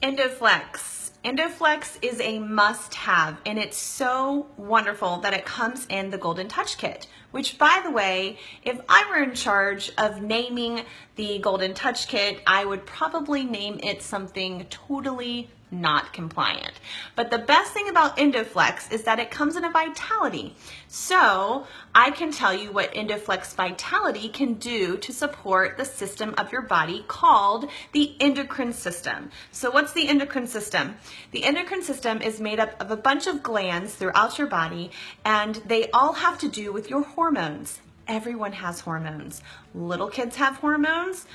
Endoflex. Endoflex is a must-have, and it's so wonderful that it comes in the Golden Touch Kit, which, by the way, if I were in charge of naming the Golden Touch Kit, I would probably name it something totally not compliant. But the best thing about Endoflex is that it comes in a Vitality. So I can tell you what Endoflex Vitality can do to support the system of your body called the endocrine system. So what's the endocrine system? The endocrine system is made up of a bunch of glands throughout your body, and they all have to do with your hormones. Everyone has hormones. Little kids have hormones.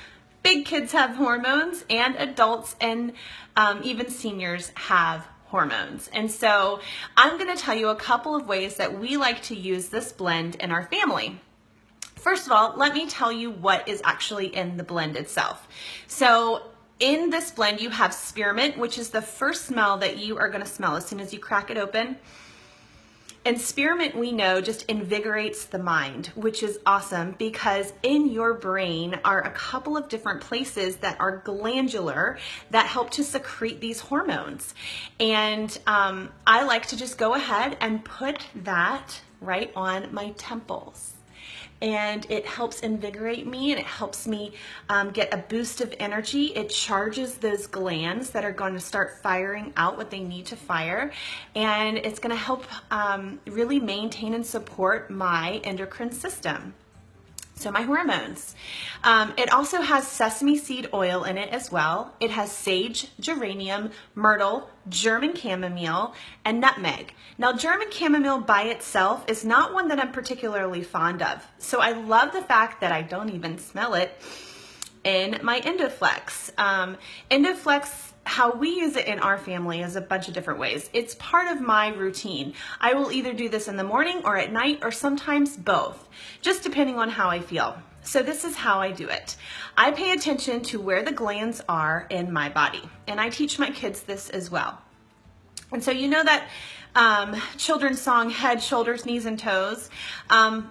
Big kids have hormones, and adults and even seniors have hormones. And so I'm going to tell you a couple of ways that we like to use this blend in our family. First of all, let me tell you what is actually in the blend itself. So in this blend, you have spearmint, which is the first smell that you are going to smell as soon as you crack it open. And spearmint, we know, just invigorates the mind, which is awesome because in your brain are a couple of different places that are glandular that help to secrete these hormones. And I like to just go ahead and put that right on my temples. And it helps invigorate me, and it helps me get a boost of energy. It charges those glands that are going to start firing out what they need to fire, and it's going to help really maintain and support my endocrine system. So my hormones. It also has sesame seed oil in it as well. It has sage, geranium, myrtle, German chamomile, and nutmeg. Now, German chamomile by itself is not one that I'm particularly fond of. So I love the fact that I don't even smell it in my Endoflex. Endoflex, how we use it in our family is a bunch of different ways. It's part of my routine. I will either do this in the morning or at night, or sometimes both, just depending on how I feel. So this is how I do it. I pay attention to where the glands are in my body, and I teach my kids this as well. And so you know that children's song, Head, Shoulders, Knees, and Toes.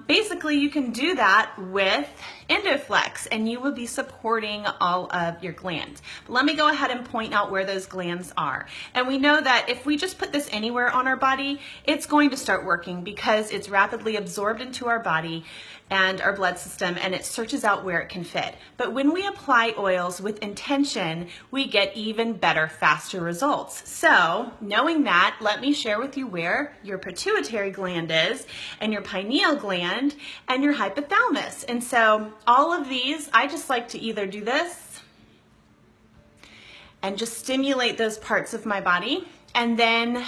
Basically, you can do that with Endoflex, and you will be supporting all of your glands. But let me go ahead and point out where those glands are. And we know that if we just put this anywhere on our body, it's going to start working because it's rapidly absorbed into our body and our blood system, and it searches out where it can fit. But when we apply oils with intention, we get even better, faster results. So knowing that, let me share with you where your pituitary gland is, and your pineal gland, and your hypothalamus. And so all of these, I just like to either do this and just stimulate those parts of my body. And then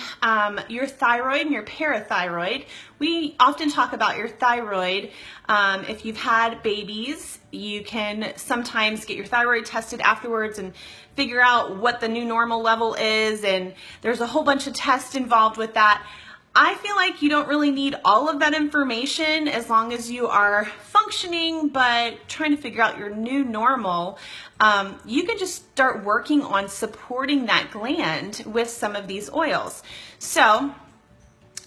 your thyroid and your parathyroid. We often talk about your thyroid. If you've had babies, you can sometimes get your thyroid tested afterwards and figure out what the new normal level is. And there's a whole bunch of tests involved with that. I feel like you don't really need all of that information as long as you are functioning but trying to figure out your new normal. You can just start working on supporting that gland with some of these oils. So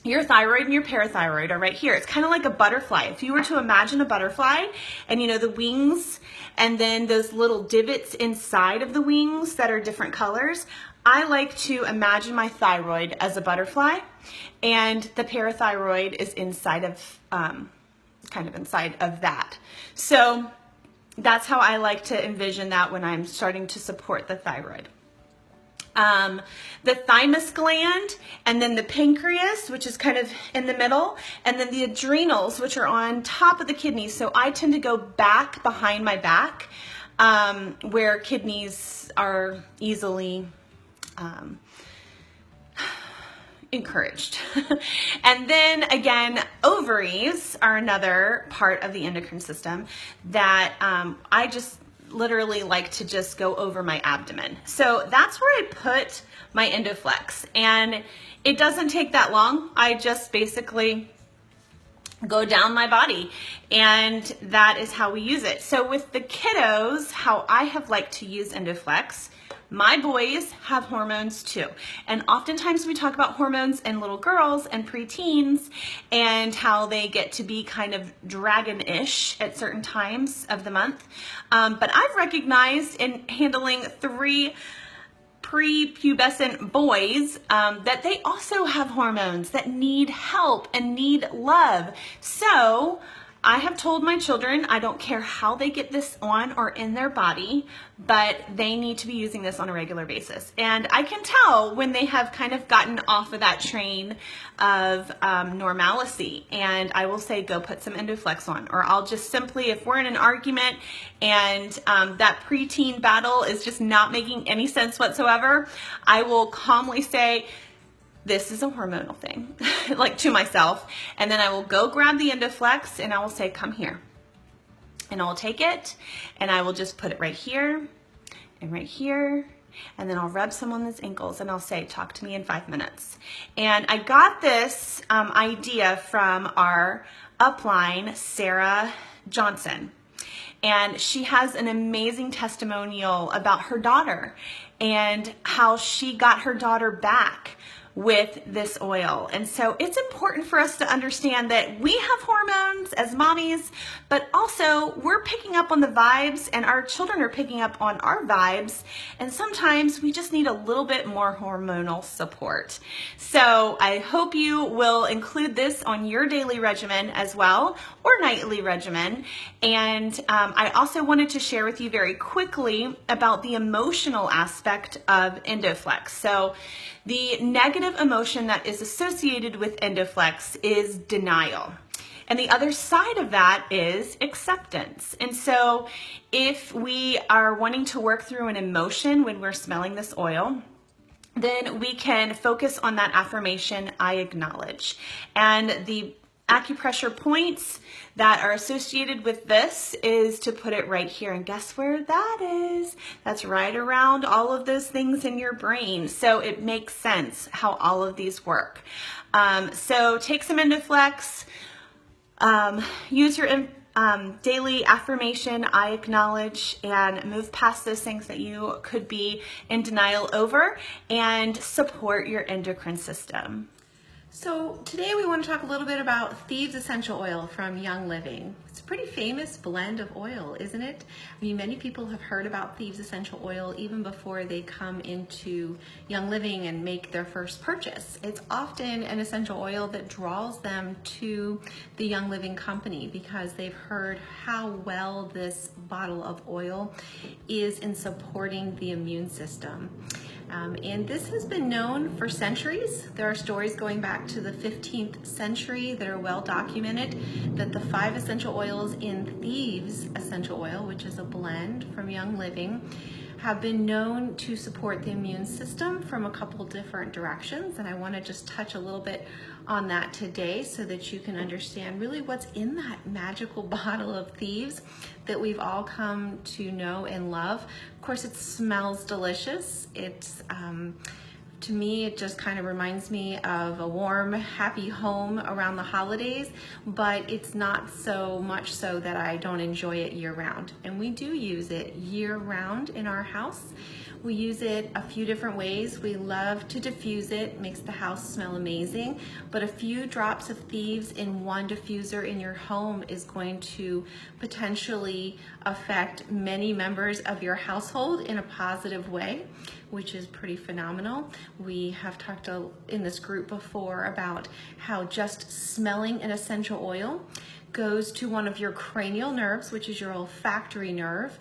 your thyroid and your parathyroid are right here. It's kind of like a butterfly. If you were to imagine a butterfly and you know the wings and then those little divots inside of the wings that are different colors, I like to imagine my thyroid as a butterfly, and the parathyroid is inside of, kind of inside of that. So that's how I like to envision that when I'm starting to support the thyroid. The thymus gland, and then the pancreas, which is kind of in the middle, and then the adrenals, which are on top of the kidneys. So I tend to go back behind my back, where kidneys are easily encouraged. And then again, ovaries are another part of the endocrine system that I just literally like to just go over my abdomen. So that's where I put my Endoflex, and it doesn't take that long. I just basically go down my body, and that is how we use it. So with the kiddos, how I have liked to use Endoflex, my boys have hormones too. And oftentimes we talk about hormones in little girls and preteens and how they get to be kind of dragon-ish at certain times of the month. But I've recognized in handling 3 prepubescent boys that they also have hormones that need help and need love. So I have told my children, I don't care how they get this on or in their body, but they need to be using this on a regular basis. And I can tell when they have kind of gotten off of that train of normalcy. And I will say, go put some Endoflex on. Or I'll just simply, if we're in an argument and that preteen battle is just not making any sense whatsoever, I will calmly say, this is a hormonal thing, like to myself. And then I will go grab the Endoflex and I will say, come here. And I will take it and I will just put it right here and right here. And then I'll rub some on his ankles and I'll say, talk to me in 5 minutes. And I got this idea from our upline, Sarah Johnson. And she has an amazing testimonial about her daughter and how she got her daughter back with this oil. And so it's important for us to understand that we have hormones as mommies, but also we're picking up on the vibes and our children are picking up on our vibes. And sometimes we just need a little bit more hormonal support. So I hope you will include this on your daily regimen as well, or nightly regimen. And I also wanted to share with you very quickly about the emotional aspect of Endoflex. So the negative emotion that is associated with Endoflex is denial. And the other side of that is acceptance. And so if we are wanting to work through an emotion when we're smelling this oil, then we can focus on that affirmation, I acknowledge. And the acupressure points that are associated with this is to put it right here. And guess where that is? That's right around all of those things in your brain. So it makes sense how all of these work. So take some Endoflex, use your daily affirmation, I acknowledge, and move past those things that you could be in denial over, and support your endocrine system. So today we want to talk a little bit about Theives essential oil from Young Living. It's a pretty famous blend of oil, isn't it? I mean, many people have heard about Theives essential oil even before they come into Young Living and make their first purchase. It's often an essential oil that draws them to the Young Living company because they've heard how well this bottle of oil is in supporting the immune system. And this has been known for centuries. There are stories going back to the 15th century that are well documented that the 5 essential oils in Theives essential oil, which is a blend from Young Living, have been known to support the immune system from a couple different directions. And I want to just touch a little bit on that today so that you can understand really what's in that magical bottle of Theives that we've all come to know and love. Of course, it smells delicious. It's to me, it just kind of reminds me of a warm, happy home around the holidays, but it's not so much so that I don't enjoy it year round. And we do use it year round in our house. We use it a few different ways. We love to diffuse it, makes the house smell amazing, but a few drops of Theives in one diffuser in your home is going to potentially affect many members of your household in a positive way, which is pretty phenomenal. We have talked in this group before about how just smelling an essential oil goes to one of your cranial nerves, which is your olfactory nerve.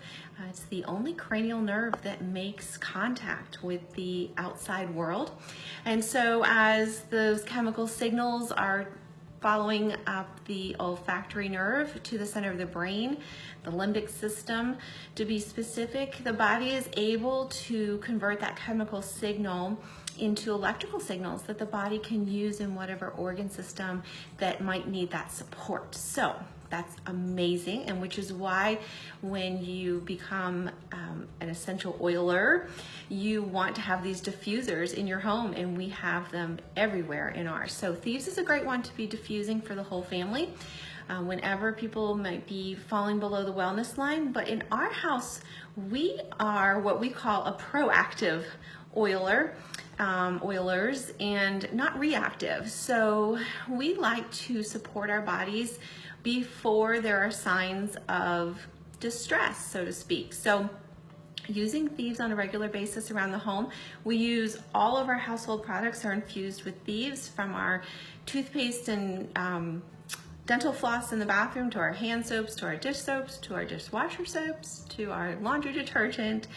It's the only cranial nerve that makes contact with the outside world. And so as those chemical signals are following up the olfactory nerve to the center of the brain, the limbic system, to be specific, the body is able to convert that chemical signal into electrical signals that the body can use in whatever organ system that might need that support. So that's amazing, and which is why when you become an essential oiler, you want to have these diffusers in your home, and we have them everywhere in ours. So Theives is a great one to be diffusing for the whole family. Whenever people might be falling below the wellness line, but in our house, we are what we call a proactive oilers and not reactive. So we like to support our bodies before there are signs of distress, so to speak. So using Theives on a regular basis around the home. We use all of our household products are infused with Theives, from our toothpaste and dental floss in the bathroom, to our hand soaps, to our dish soaps, to our dishwasher soaps, to our laundry detergent.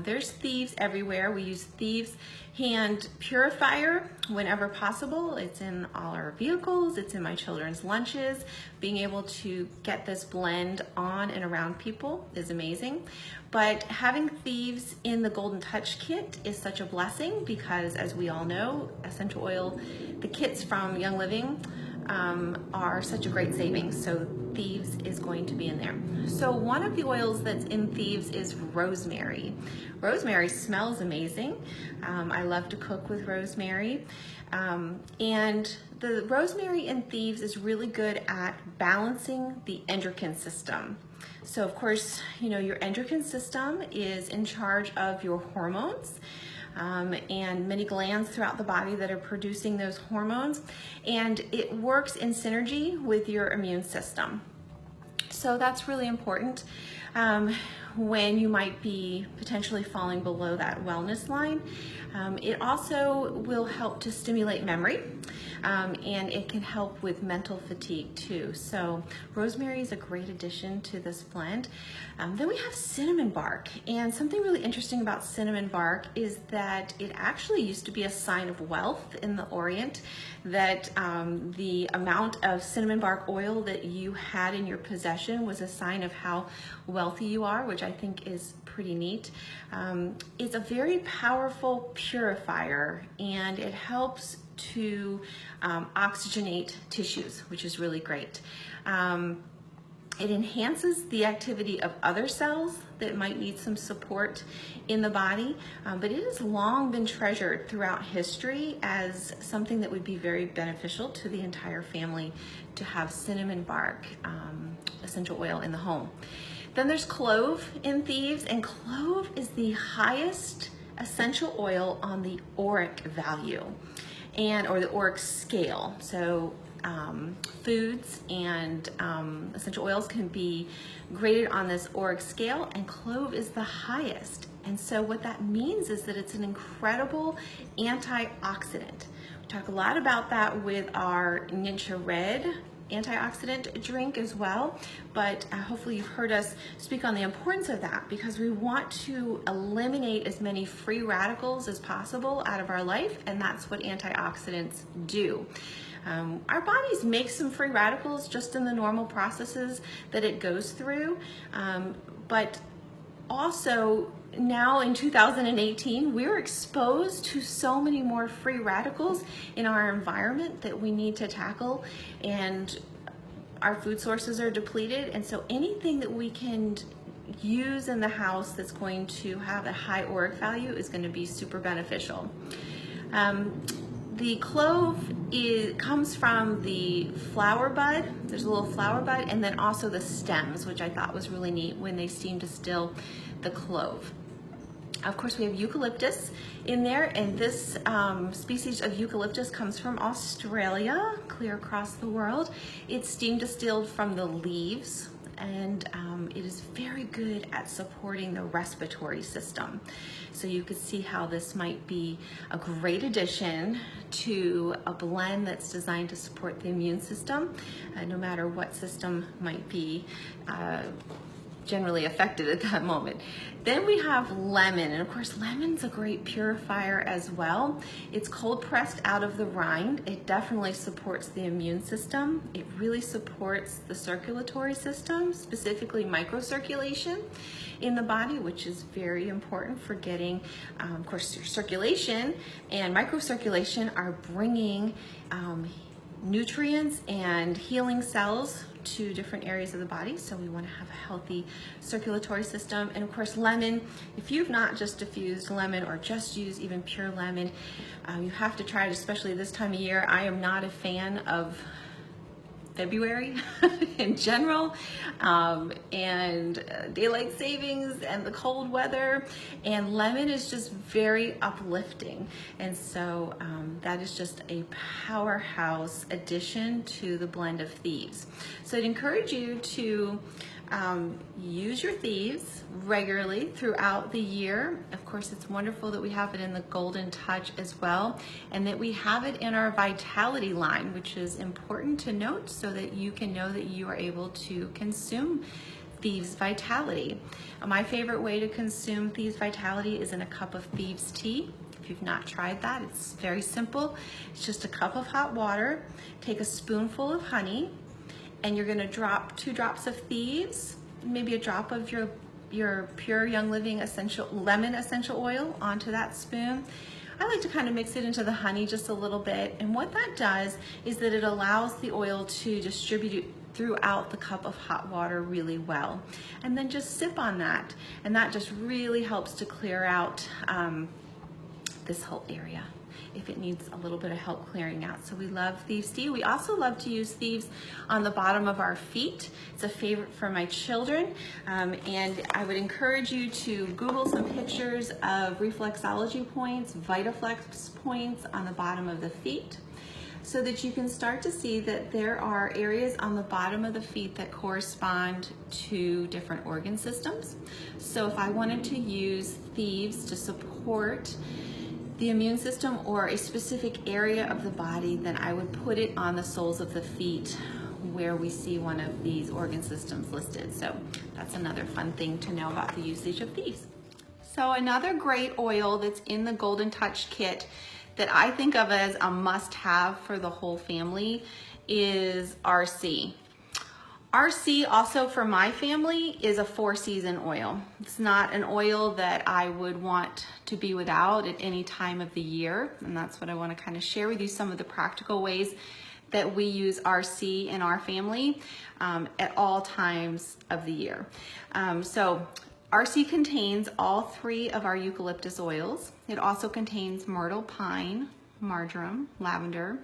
There's Theives everywhere. We use Theives hand purifier whenever possible. It's in all our vehicles, it's in my children's lunches. Being able to get this blend on and around people is amazing. But having Theives in the Golden Touch kit is such a blessing, because as we all know, essential oil, the kits from Young Living are such a great savings. So Theives is going to be in there. So one of the oils that's in Theives is rosemary. Rosemary smells amazing. I love to cook with rosemary. And the rosemary in Theives is really good at balancing the endocrine system. So of course, you know, your endocrine system is in charge of your hormones. And many glands throughout the body that are producing those hormones, and it works in synergy with your immune system. So that's really important when you might be potentially falling below that wellness line. It also will help to stimulate memory, and it can help with mental fatigue too. So rosemary is a great addition to this blend. Then we have cinnamon bark, and something really interesting about cinnamon bark is that it actually used to be a sign of wealth in the Orient, that the amount of cinnamon bark oil that you had in your possession was a sign of how wealthy you are, which I think is pretty neat. It's a very powerful purifier, and it helps to oxygenate tissues, which is really great. It enhances the activity of other cells that might need some support in the body, but it has long been treasured throughout history as something that would be very beneficial to the entire family to have cinnamon bark essential oil in the home. Then there's clove in Theives, and clove is the highest essential oil on the ORAC value, or the ORAC scale. So foods and essential oils can be graded on this ORAC scale, and clove is the highest. And so what that means is that it's an incredible antioxidant. We talk a lot about that with our Ninja Red antioxidant drink as well, but hopefully you've heard us speak on the importance of that, because we want to eliminate as many free radicals as possible out of our life, and that's what antioxidants do. Our bodies make some free radicals just in the normal processes that it goes through, but also now in 2018, we're exposed to so many more free radicals in our environment that we need to tackle, and our food sources are depleted, and so anything that we can use in the house that's going to have a high ORAC value is going to be super beneficial. The clove comes from the flower bud. There's a little flower bud, and then also the stems, which I thought was really neat when they steam distill the clove. Of course, we have eucalyptus in there, and this species of eucalyptus comes from Australia, clear across the world. It's steam distilled from the leaves, and it is very good at supporting the respiratory system. So you could see how this might be a great addition to a blend that's designed to support the immune system, no matter what system might be generally affected at that moment. Then we have lemon, and of course lemon's a great purifier as well. It's cold pressed out of the rind. It definitely supports the immune system. It really supports the circulatory system, specifically microcirculation in the body, which is very important for getting, of course, your circulation and microcirculation are bringing nutrients and healing cells to different areas of the body, so we want to have a healthy circulatory system. And of course lemon, if you've not just diffused lemon or just used even pure lemon, you have to try it, especially this time of year. I am not a fan of February in general, and daylight savings and the cold weather, and lemon is just very uplifting, and so that is just a powerhouse addition to the blend of Theives. So I'd encourage you to Use your Theives regularly throughout the year. Of course, it's wonderful that we have it in the Golden Touch as well, and that we have it in our Vitality line, which is important to note so that you can know that you are able to consume Theives Vitality. My favorite way to consume Theives Vitality is in a cup of Theives tea. If you've not tried that, it's very simple. It's just a cup of hot water. Take a spoonful of honey, and you're gonna drop 2 drops of Theives, maybe a drop of your pure Young Living lemon essential oil onto that spoon. I like to kind of mix it into the honey just a little bit, and what that does is that it allows the oil to distribute throughout the cup of hot water really well. And then just sip on that, and that just really helps to clear out this whole area if it needs a little bit of help clearing out. So we love Theives tea. We also love to use Theives on the bottom of our feet. It's a favorite for my children, and I would encourage you to Google some pictures of reflexology points, VitaFlex points on the bottom of the feet, so that you can start to see that there are areas on the bottom of the feet that correspond to different organ systems. So if I wanted to use Theives to support the immune system or a specific area of the body, then I would put it on the soles of the feet where we see one of these organ systems listed. So that's another fun thing to know about the usage of Theives. So another great oil that's in the Golden Touch kit that I think of as a must-have for the whole family is RC. RC also for my family is a 4-season oil. It's not an oil that I would want to be without at any time of the year, and that's what I want to kind of share with you, some of the practical ways that we use RC in our family at all times of the year. So RC contains all 3 of our eucalyptus oils. It also contains myrtle, pine, marjoram, lavender,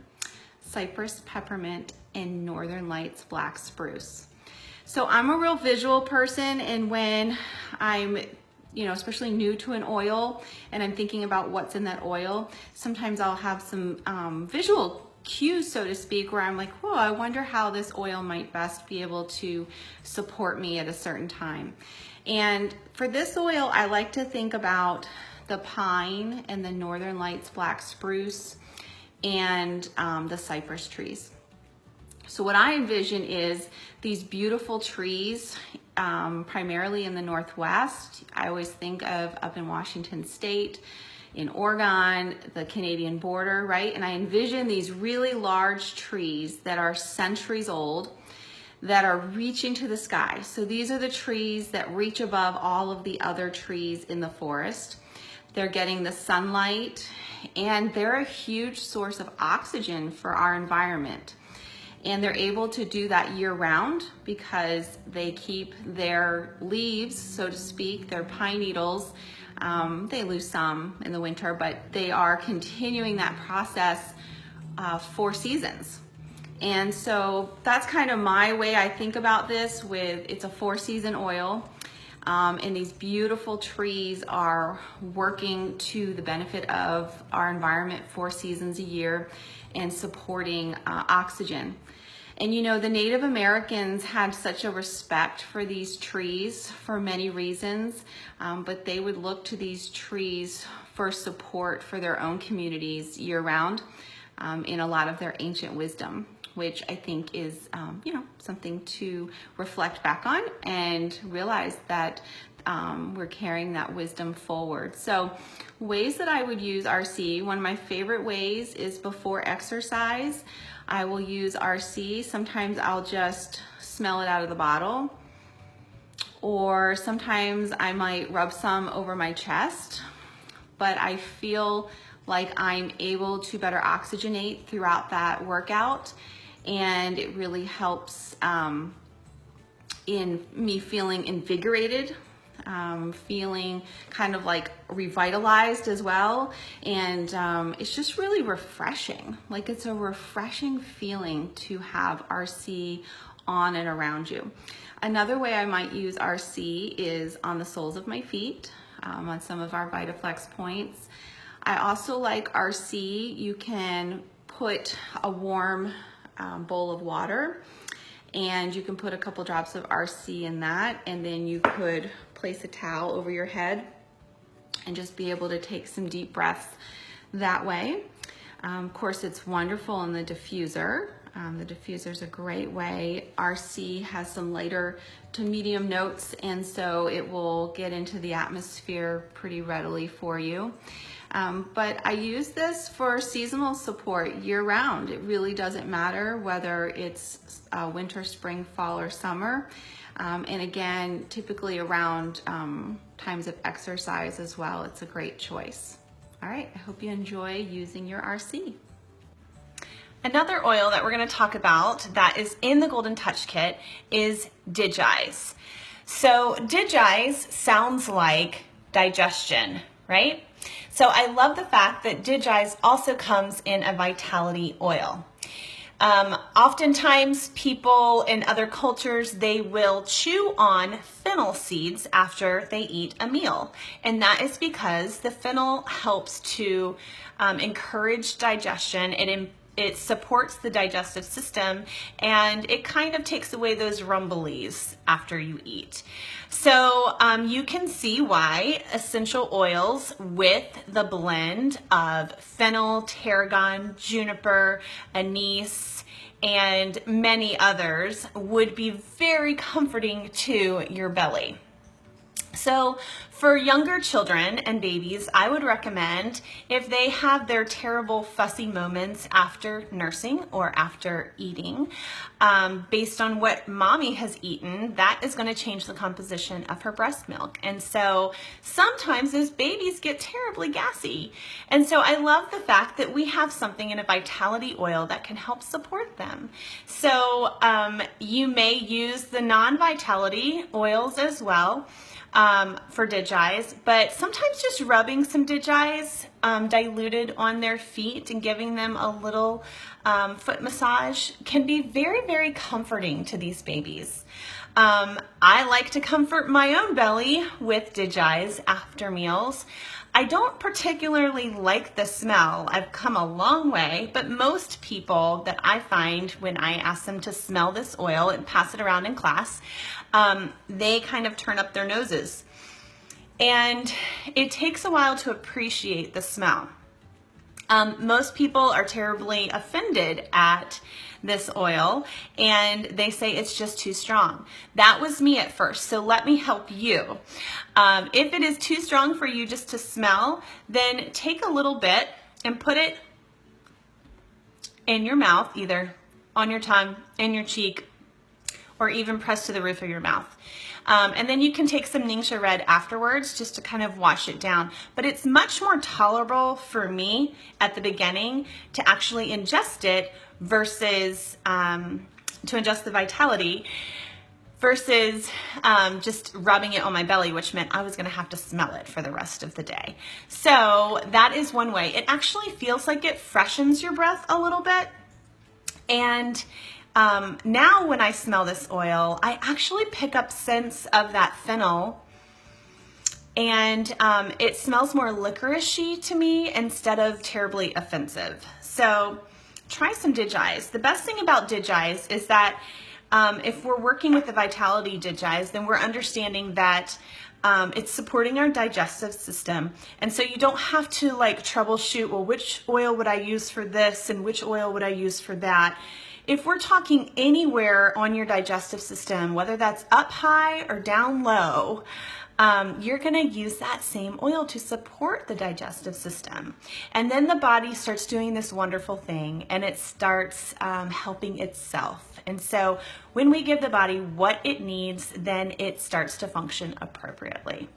cypress, peppermint, and Northern Lights black spruce. So I'm a real visual person, and when I'm especially new to an oil and I'm thinking about what's in that oil, sometimes I'll have some visual cues, so to speak, where I'm like, whoa, I wonder how this oil might best be able to support me at a certain time. And for this oil, I like to think about the pine and the Northern Lights black spruce and the cypress trees. So what I envision is these beautiful trees, primarily in the Northwest. I always think of up in Washington State, in Oregon, the Canadian border, right? And I envision these really large trees that are centuries old, that are reaching to the sky. So these are the trees that reach above all of the other trees in the forest. They're getting the sunlight, and they're a huge source of oxygen for our environment. And they're able to do that year round because they keep their leaves, so to speak, their pine needles. They lose some in the winter, but they are continuing that process 4 seasons. And so that's kind of my way I think about this. It's a 4-season oil, and these beautiful trees are working to the benefit of our environment 4 seasons a year and supporting oxygen. And the Native Americans had such a respect for these trees for many reasons, but they would look to these trees for support for their own communities year round in a lot of their ancient wisdom, which I think is something to reflect back on and realize that we're carrying that wisdom forward. So ways that I would use RC, one of my favorite ways is before exercise. I will use RC. Sometimes I'll just smell it out of the bottle, or sometimes I might rub some over my chest, but I feel like I'm able to better oxygenate throughout that workout, and it really helps in me feeling invigorated, feeling kind of like revitalized as well. And it's just really refreshing. Like, it's a refreshing feeling to have RC on and around you. Another way I might use RC is on the soles of my feet, on some of our VitaFlex points. I also like RC. You can put a warm bowl of water and you can put a couple drops of RC in that, and then you could place a towel over your head and just be able to take some deep breaths that way. Of course, it's wonderful in the diffuser. The diffuser is a great way. RC has some lighter to medium notes, and so it will get into the atmosphere pretty readily for you. But I use this for seasonal support year-round. It really doesn't matter whether it's winter, spring, fall, or summer. And again, typically around times of exercise as well. It's a great choice. All right, I hope you enjoy using your RC. Another oil that we're going to talk about that is in the Golden Touch Kit is Didja's. So Didja's sounds like digestion, right? So I love the fact that Didja's also comes in a vitality oil. Oftentimes people in other cultures, they will chew on fennel seeds after they eat a meal. And that is because the fennel helps to encourage digestion. It supports the digestive system, and it kind of takes away those rumblies after you eat. So you can see why essential oils with the blend of fennel, tarragon, juniper, anise, and many others would be very comforting to your belly. So for younger children and babies, I would recommend if they have their terrible fussy moments after nursing or after eating, based on what mommy has eaten, that is going to change the composition of her breast milk. And so sometimes those babies get terribly gassy. And so I love the fact that we have something in a vitality oil that can help support them. So you may use the non-vitality oils as well. For Didja's, but sometimes just rubbing some Didja's diluted on their feet and giving them a little foot massage can be very, very comforting to these babies. I like to comfort my own belly with Didja's after meals. I don't particularly like the smell. I've come a long way, but most people that I find when I ask them to smell this oil and pass it around in class, they kind of turn up their noses. And it takes a while to appreciate the smell. Most people are terribly offended at this oil, and they say it's just too strong. That was me at first, so let me help you. If it is too strong for you just to smell, then take a little bit and put it in your mouth, either on your tongue, in your cheek, or even press to the roof of your mouth. And then you can take some Ningxia Red afterwards just to kind of wash it down. But it's much more tolerable for me at the beginning to actually ingest it versus to ingest the vitality versus just rubbing it on my belly, which meant I was going to have to smell it for the rest of the day. So that is one way. It actually feels like it freshens your breath a little bit. And now when I smell this oil, I actually pick up scents of that fennel, and it smells more licorice-y to me instead of terribly offensive. So try some Didja's. The best thing about Didja's is that if we're working with the vitality Didja's, then we're understanding that it's supporting our digestive system. And so you don't have to like troubleshoot, well, which oil would I use for this and which oil would I use for that? If we're talking anywhere on your digestive system, whether that's up high or down low, you're going to use that same oil to support the digestive system. And then the body starts doing this wonderful thing, and it starts helping itself. And so when we give the body what it needs, then it starts to function appropriately.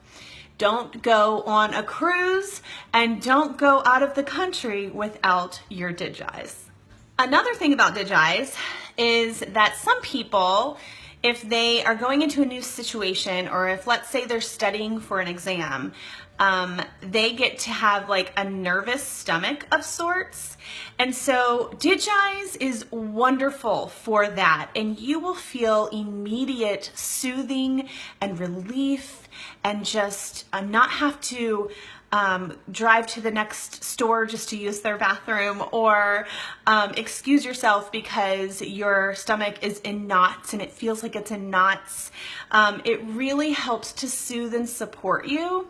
Don't go on a cruise and don't go out of the country without your Didja's. Another thing about Didja's is that some people, if they are going into a new situation, or if let's say they're studying for an exam, they get to have like a nervous stomach of sorts. And so Didja's is wonderful for that, and you will feel immediate soothing and relief, and just not have to drive to the next store just to use their bathroom, or excuse yourself because your stomach is in knots and it feels like it's in knots. It really helps to soothe and support you.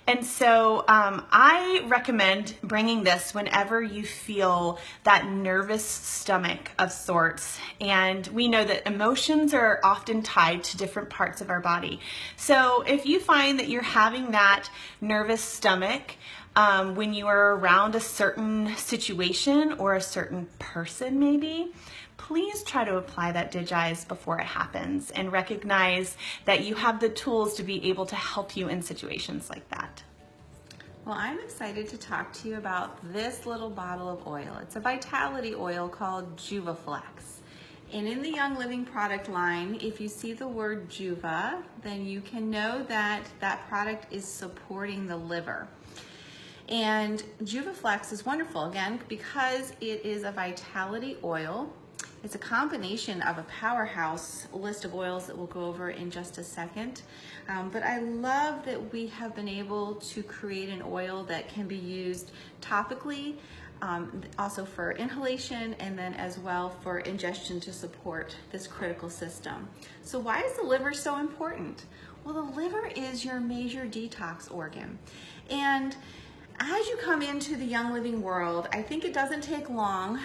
And so I recommend bringing this whenever you feel that nervous stomach of sorts. And we know that emotions are often tied to different parts of our body. So if you find that you're having that nervous stomach when you are around a certain situation or a certain person maybe, please try to apply that Didja before it happens and recognize that you have the tools to be able to help you in situations like that. Well, I'm excited to talk to you about this little bottle of oil. It's a vitality oil called Cuba Flax. And in the Young Living product line, if you see the word Juva, then you can know that that product is supporting the liver. And Cuba Flax is wonderful, again, because it is a vitality oil. It's a combination of a powerhouse list of oils that we'll go over in just a second. But I love that we have been able to create an oil that can be used topically, also for inhalation, and then as well for ingestion to support this critical system. So why is the liver so important? Well, the liver is your major detox organ. And as you come into the Young Living world, I think it doesn't take long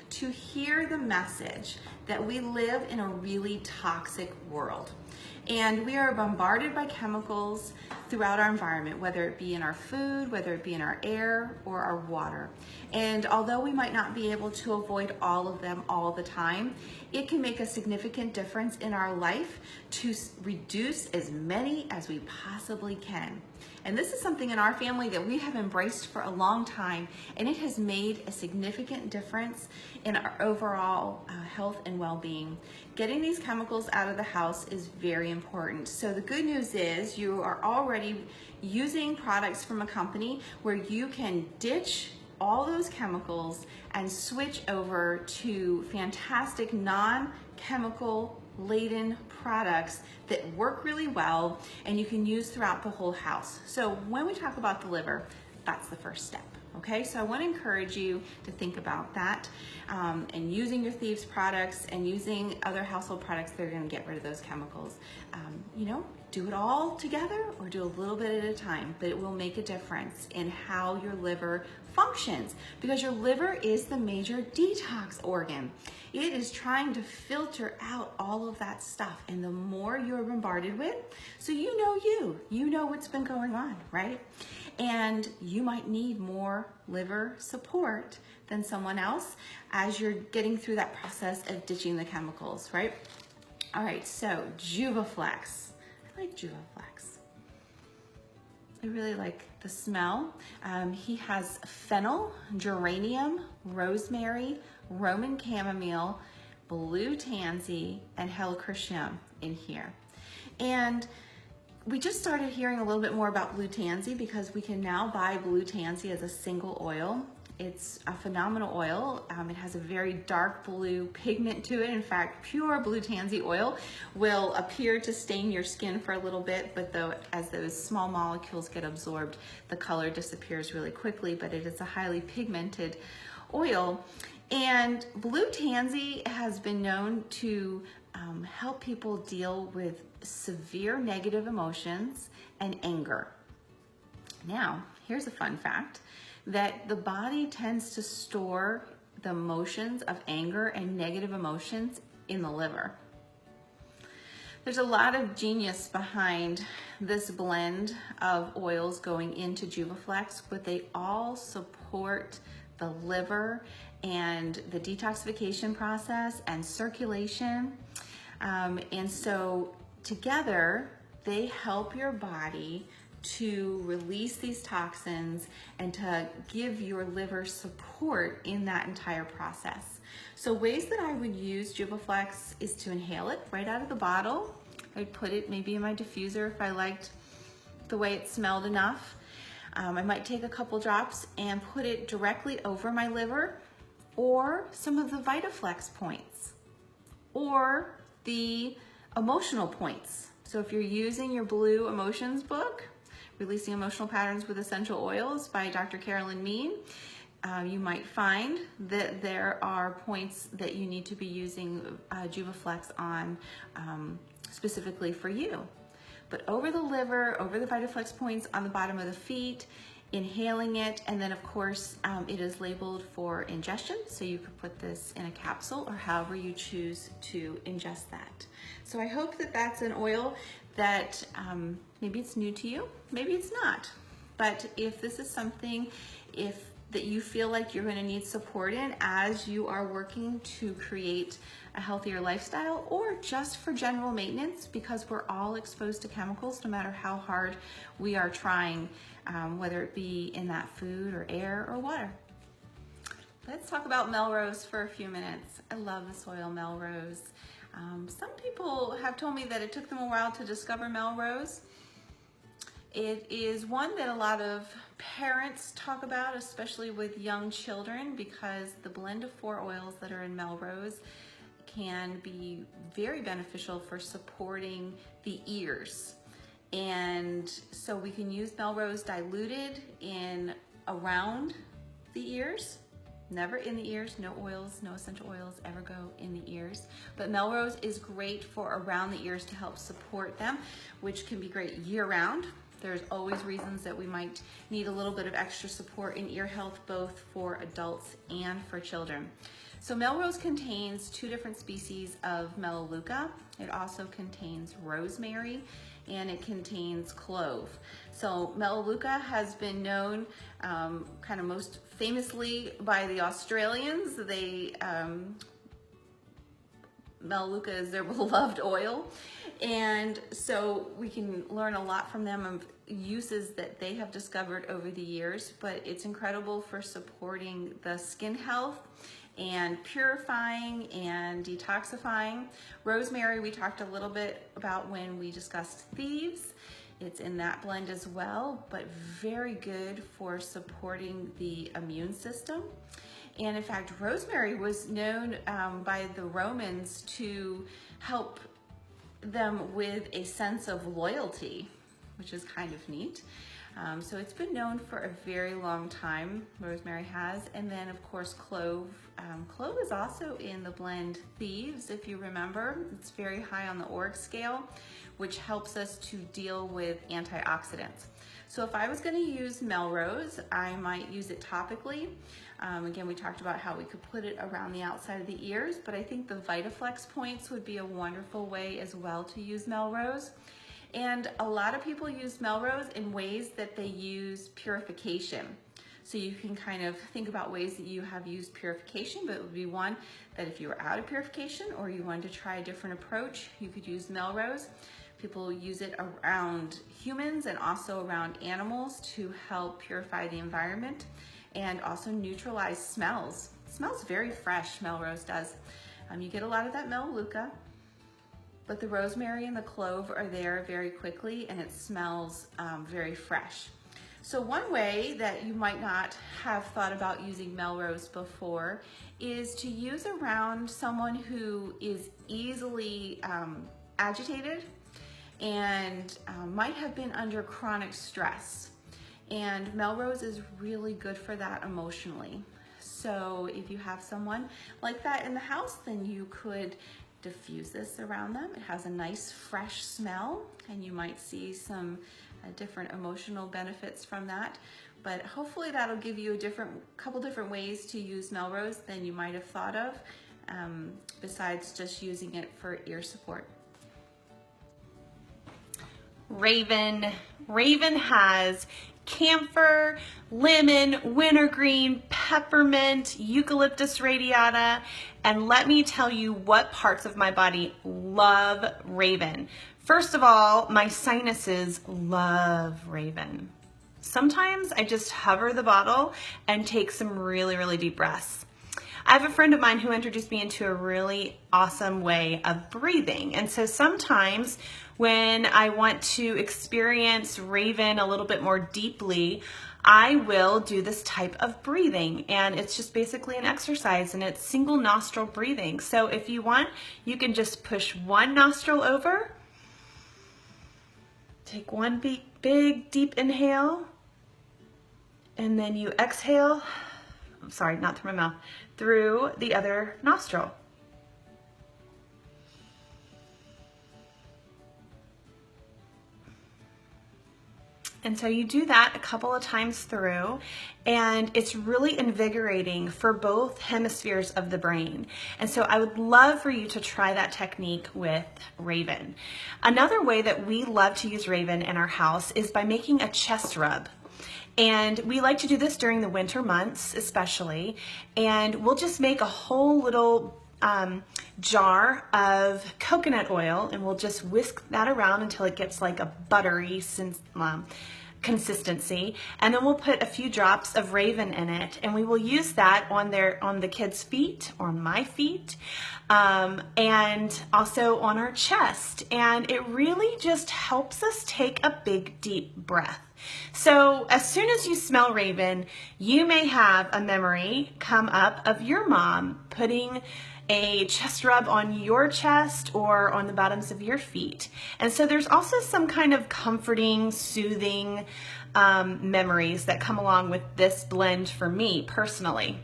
to hear the message that we live in a really toxic world. And we are bombarded by chemicals throughout our environment, whether it be in our food, whether it be in our air or our water. And although we might not be able to avoid all of them all the time, it can make a significant difference in our life to reduce as many as we possibly can. And this is something in our family that we have embraced for a long time, and it has made a significant difference in our overall health and well-being. Getting these chemicals out of the house is very important. So the good news is you are already using products from a company where you can ditch all those chemicals and switch over to fantastic non-chemical laden products that work really well and you can use throughout the whole house. So when we talk about the liver, that's the first step. Okay, so I want to encourage you to think about that and using your Theives products and using other household products that are going to get rid of those chemicals. You know, do it all together or do a little bit at a time, but it will make a difference in how your liver functions, because your liver is the major detox organ. It is trying to filter out all of that stuff, and the more you're bombarded with, so you know what's been going on, right? And you might need more liver support than someone else as you're getting through that process of ditching the chemicals, right? All right, so Cuba Flax. I like Cuba Flax. I really like the smell. He has fennel, geranium, rosemary, Roman chamomile, blue tansy, and helichrysum in here. And we just started hearing a little bit more about blue tansy because we can now buy blue tansy as a single oil. It's a phenomenal oil. It has a very dark blue pigment to it. In fact, pure blue tansy oil will appear to stain your skin for a little bit, but as those small molecules get absorbed, the color disappears really quickly, but it is a highly pigmented oil. And blue tansy has been known to help people deal with severe negative emotions and anger. Now, here's a fun fact, that the body tends to store the emotions of anger and negative emotions in the liver. There's a lot of genius behind this blend of oils going into Cuba Flax, but they all support the liver and the detoxification process and circulation. And so together, they help your body to release these toxins and to give your liver support in that entire process. So ways that I would use Cuba Flax is to inhale it right out of the bottle. I'd put it maybe in my diffuser if I liked the way it smelled enough. I might take a couple drops and put it directly over my liver, or some of the VitaFlex points, or the emotional points. So if you're using your Blue Emotions book, Releasing Emotional Patterns with Essential Oils by Dr. Carolyn Mean, you might find that there are points that you need to be using Cuba Flax on specifically for you. But over the liver, over the VitaFlex points on the bottom of the feet, inhaling it, and then of course it is labeled for ingestion, so you could put this in a capsule or however you choose to ingest that. So I hope that that's an oil that maybe it's new to you, maybe it's not, but if this is something that you feel like you're going to need support in as you are working to create a healthier lifestyle, or just for general maintenance, because we're all exposed to chemicals no matter how hard we are trying, whether it be in that food or air or water. Let's talk about Melrose for a few minutes. I love this oil, Melrose. Some people have told me that it took them a while to discover Melrose. It is one that a lot of parents talk about, especially with young children, because the blend of 4 oils that are in Melrose can be very beneficial for supporting the ears. And so we can use Melrose diluted in around the ears, never in the ears. No oils, no essential oils ever go in the ears. But Melrose is great for around the ears to help support them, which can be great year-round. There's always reasons that we might need a little bit of extra support in ear health, both for adults and for children. So Melrose contains 2 different species of melaleuca. It also contains rosemary, and it contains clove. So melaleuca has been known kind of most famously by the Australians. Melaleuca is their beloved oil, and so we can learn a lot from them of uses that they have discovered over the years, but it's incredible for supporting the skin health and purifying and detoxifying. Rosemary we talked a little bit about when we discussed Theives. It's in that blend as well, but very good for supporting the immune system. And in fact, rosemary was known by the Romans to help them with a sense of loyalty, which is kind of neat. So it's been known for a very long time, rosemary has. And then of course clove. Clove is also in the blend Theives, if you remember. It's very high on the ORAC scale, which helps us to deal with antioxidants. So if I was going to use Melrose, I might use it topically. Again, we talked about how we could put it around the outside of the ears, but I think the VitaFlex points would be a wonderful way as well to use Melrose. And a lot of people use Melrose in ways that they use purification. So you can kind of think about ways that you have used purification, but it would be one that if you were out of purification or you wanted to try a different approach, you could use Melrose. People use it around humans and also around animals to help purify the environment and also neutralize smells. It smells very fresh, Melrose does. You get a lot of that melaleuca, but the rosemary and the clove are there very quickly, and it smells very fresh. So one way that you might not have thought about using Melrose before is to use around someone who is easily agitated and might have been under chronic stress. And Melrose is really good for that emotionally. So if you have someone like that in the house, then you could diffuse this around them. It has a nice fresh smell, and you might see some different emotional benefits from that. But hopefully that'll give you a couple different ways to use Melrose than you might have thought of, besides just using it for ear support. Raven has camphor, lemon, wintergreen, peppermint, eucalyptus radiata, and let me tell you what parts of my body love Raven. First of all, my sinuses love Raven. Sometimes I just hover the bottle and take some really, really deep breaths. I have a friend of mine who introduced me into a really awesome way of breathing. And so sometimes when I want to experience Raven a little bit more deeply, I will do this type of breathing, and it's just basically an exercise, and it's single nostril breathing. So if you want, you can just push one nostril over, take one big deep inhale, and then you exhale, sorry, not through my mouth, through the other nostril. And so you do that a couple of times through, and it's really invigorating for both hemispheres of the brain. And so I would love for you to try that technique with Raven. Another way that we love to use Raven in our house is by making a chest rub. And we like to do this during the winter months especially, and we'll just make a whole little jar of coconut oil, and we'll just whisk that around until it gets like a buttery consistency, and then we'll put a few drops of Raven in it, and we will use that on the kids' feet, or on my feet, and also on our chest, and it really just helps us take a big deep breath. So as soon as you smell Raven, you may have a memory come up of your mom putting a chest rub on your chest or on the bottoms of your feet. And so there's also some kind of comforting, soothing memories that come along with this blend for me personally.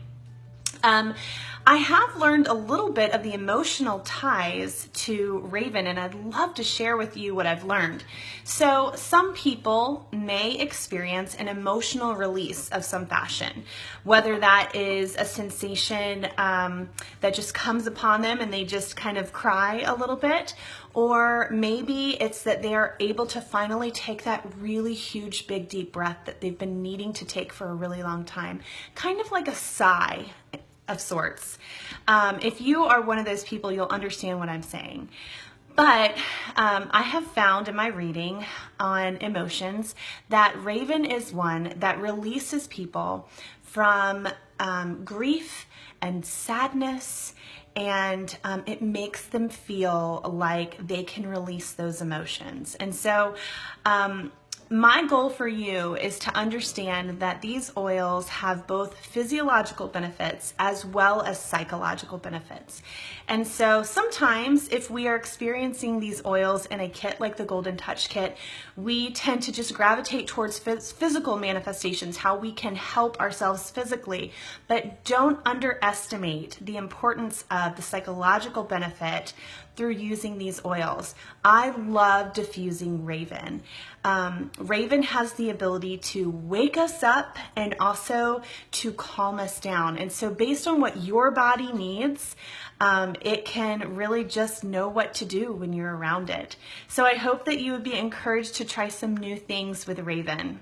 I have learned a little bit of the emotional ties to Raven, and I'd love to share with you what I've learned. So some people may experience an emotional release of some fashion, whether that is a sensation that just comes upon them and they just kind of cry a little bit, or maybe it's that they are able to finally take that really huge, big, deep breath that they've been needing to take for a really long time, kind of like a sigh of sorts. If you are one of those people, you'll understand what I'm saying. But I have found in my reading on emotions that Raven is one that releases people from grief and sadness, and it makes them feel like they can release those emotions. And so my goal for you is to understand that these oils have both physiological benefits as well as psychological benefits. And so sometimes if we are experiencing these oils in a kit like the Golden Touch Kit, we tend to just gravitate towards physical manifestations, how we can help ourselves physically. But don't underestimate the importance of the psychological benefit through using these oils. I love diffusing Raven. Raven has the ability to wake us up and also to calm us down. And so based on what your body needs, it can really just know what to do when you're around it. So I hope that you would be encouraged to try some new things with Raven.